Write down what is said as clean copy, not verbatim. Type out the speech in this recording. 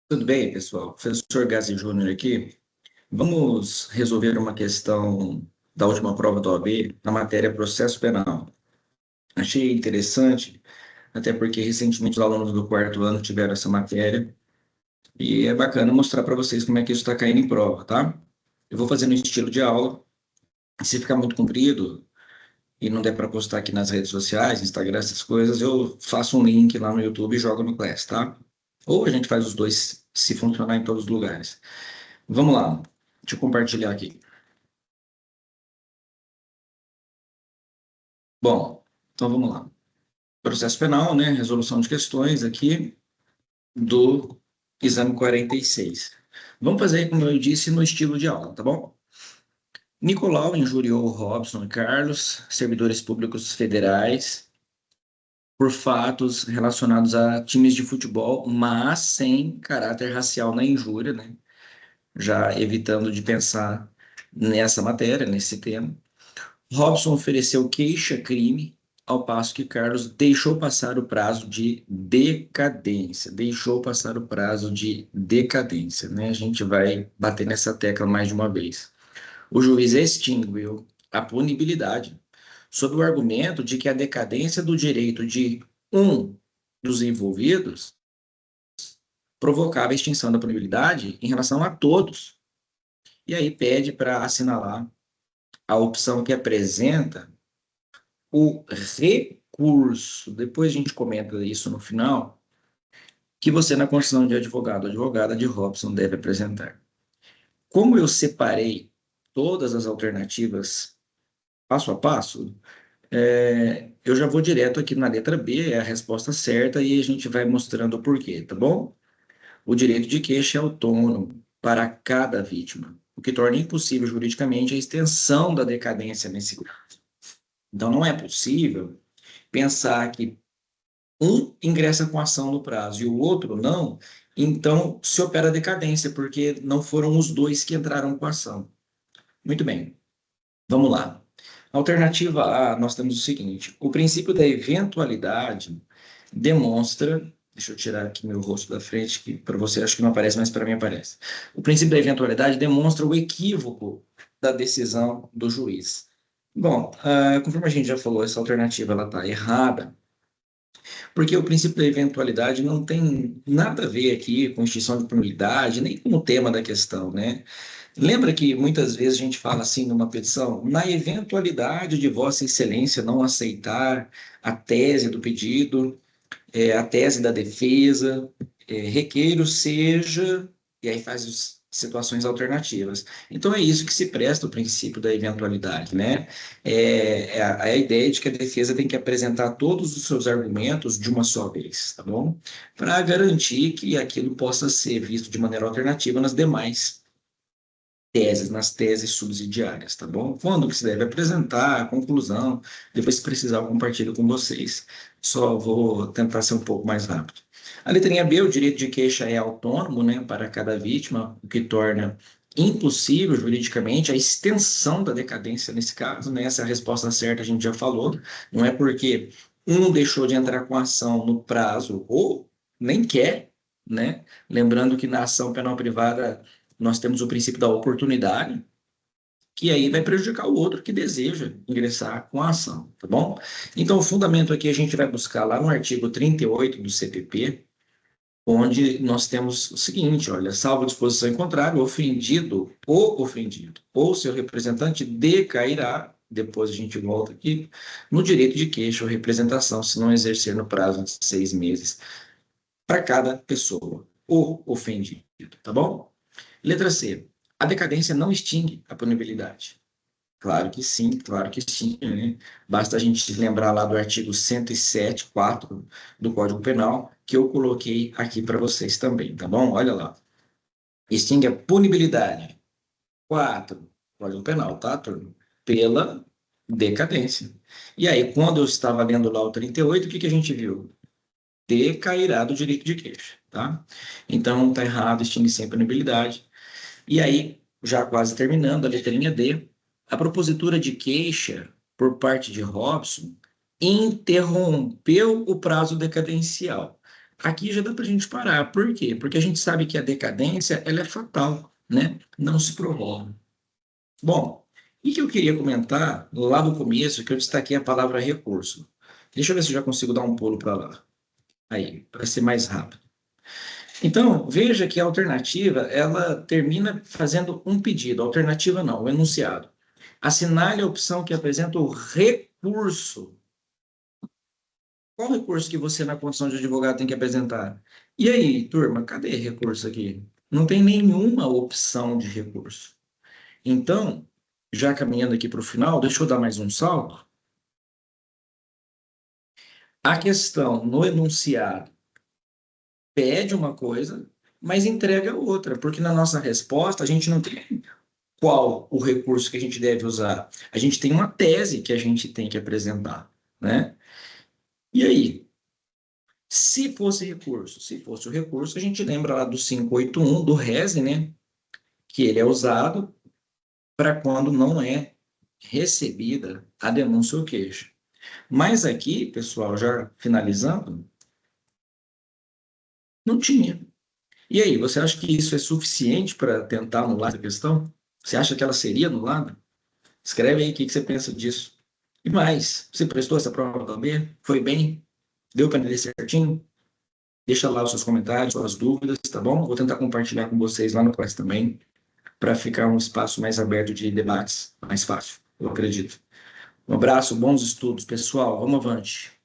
Tudo bem, pessoal? Professor Gassi Júnior aqui. Vamos resolver uma questão da última prova da OAB na matéria processo penal. Achei interessante, até porque recentemente os alunos do quarto ano tiveram essa matéria, e é bacana mostrar para vocês como é que isso está caindo em prova, tá? Eu vou fazer no estilo de aula. Se ficar muito comprido e não der para postar aqui nas redes sociais, Instagram, essas coisas, eu faço um link lá no YouTube e jogo no Class, tá? Ou a gente faz os dois se funcionar em todos os lugares. Vamos lá, deixa eu compartilhar aqui. Bom, então vamos lá. Processo penal, né? Resolução de questões aqui do exame 46. Vamos fazer, como eu disse, no estilo de aula, tá bom? Nicolau injuriou Robson e Carlos, servidores públicos federais, por fatos relacionados a times de futebol, mas sem caráter racial na injúria, né? Já evitando de pensar nessa matéria, nesse tema. Robson ofereceu queixa-crime, ao passo que Carlos deixou passar o prazo de decadência. Deixou passar o prazo de decadência, né? A gente vai bater nessa tecla mais de uma vez. O juiz extinguiu a punibilidade sob o argumento de que a decadência do direito de um dos envolvidos provocava a extinção da punibilidade em relação a todos. E aí pede para assinalar a opção que apresenta o recurso, depois a gente comenta isso no final, que você, na condição de advogado ou advogada de Robson, deve apresentar. Como eu separei todas as alternativas passo a passo, eu já vou direto aqui na letra B, é a resposta certa, e a gente vai mostrando o porquê, tá bom? O direito de queixa é autônomo para cada vítima, o que torna impossível juridicamente a extensão da decadência nesse caso. Então, não é possível pensar que um ingressa com ação no prazo e o outro não, então se opera a decadência, porque não foram os dois que entraram com a ação. Muito bem, vamos lá. Alternativa A, nós temos o seguinte: o princípio da eventualidade demonstra. Deixa eu tirar aqui meu rosto da frente, que para você acho que não aparece, mas para mim aparece. O princípio da eventualidade demonstra o equívoco da decisão do juiz. Bom, conforme a gente já falou, essa alternativa está errada, porque o princípio da eventualidade não tem nada a ver aqui com extinção de punibilidade, nem com o tema da questão, né? Lembra que muitas vezes a gente fala assim numa petição, na eventualidade de Vossa Excelência não aceitar a tese do pedido, a tese da defesa, requeiro seja, e aí faz situações alternativas. Então é isso que se presta o princípio da eventualidade, né? É a ideia de que a defesa tem que apresentar todos os seus argumentos de uma só vez, tá bom? Para garantir que aquilo possa ser visto de maneira alternativa nas demais teses, nas teses subsidiárias, tá bom? Quando que se deve apresentar, a conclusão, depois se precisar eu compartilho com vocês. Só vou tentar ser um pouco mais rápido. A letrinha B, o direito de queixa é autônomo, né, para cada vítima, o que torna impossível juridicamente a extensão da decadência nesse caso, né? Essa é a resposta certa, a gente já falou. Não é porque um deixou de entrar com a ação no prazo ou nem quer, né? Lembrando que na ação penal privada nós temos o princípio da oportunidade, que aí vai prejudicar o outro que deseja ingressar com a ação, tá bom? Então, o fundamento aqui a gente vai buscar lá no artigo 38 do CPP, onde nós temos o seguinte, olha, salvo disposição em contrário, o ofendido ou seu representante decairá, depois a gente volta aqui, no direito de queixa ou representação, se não exercer no prazo de 6 meses, para cada pessoa, o ofendido, tá bom? Letra C. A decadência não extingue a punibilidade. Claro que sim, né? Basta a gente lembrar lá do artigo 107, 4 do Código Penal, que eu coloquei aqui para vocês também, tá bom? Olha lá. Extingue a punibilidade. 4, Código Penal, tá, turma? Pela decadência. E aí, quando eu estava lendo lá o 38, o que que a gente viu? Decairá do direito de queixa, tá? Então, tá errado, extingue sem punibilidade. E aí, já quase terminando, a letrinha D, a propositura de queixa por parte de Robson interrompeu o prazo decadencial. Aqui já dá para a gente parar. Por quê? Porque a gente sabe que a decadência ela é fatal, né? Não se prorroga. Bom, e que eu queria comentar lá no começo, que eu destaquei a palavra recurso. Deixa eu ver se eu já consigo dar um pulo para lá. Aí, para ser mais rápido. Então, veja que a alternativa, ela termina fazendo um pedido. Alternativa não, o enunciado. Assinale a opção que apresenta o recurso. Qual recurso que você, na condição de advogado, tem que apresentar? E aí, turma, cadê recurso aqui? Não tem nenhuma opção de recurso. Então, já caminhando aqui para o final, deixa eu dar mais um salto. A questão no enunciado pede uma coisa, mas entrega outra, porque na nossa resposta a gente não tem qual o recurso que a gente deve usar. A gente tem uma tese que a gente tem que apresentar, né? E aí, se fosse recurso, se fosse o recurso, a gente lembra lá do 581 do RESE, né? Que ele é usado para quando não é recebida a denúncia ou queixa. Mas aqui, pessoal, já finalizando, não tinha. E aí, você acha que isso é suficiente para tentar anular essa questão? Você acha que ela seria anulada? Escreve aí o que você pensa disso. E mais, você prestou essa prova também? Foi bem? Deu para entender certinho? Deixa lá os seus comentários, suas dúvidas, tá bom? Vou tentar compartilhar com vocês lá no Quest também, para ficar um espaço mais aberto de debates, mais fácil, eu acredito. Um abraço, bons estudos, pessoal. Vamos avante.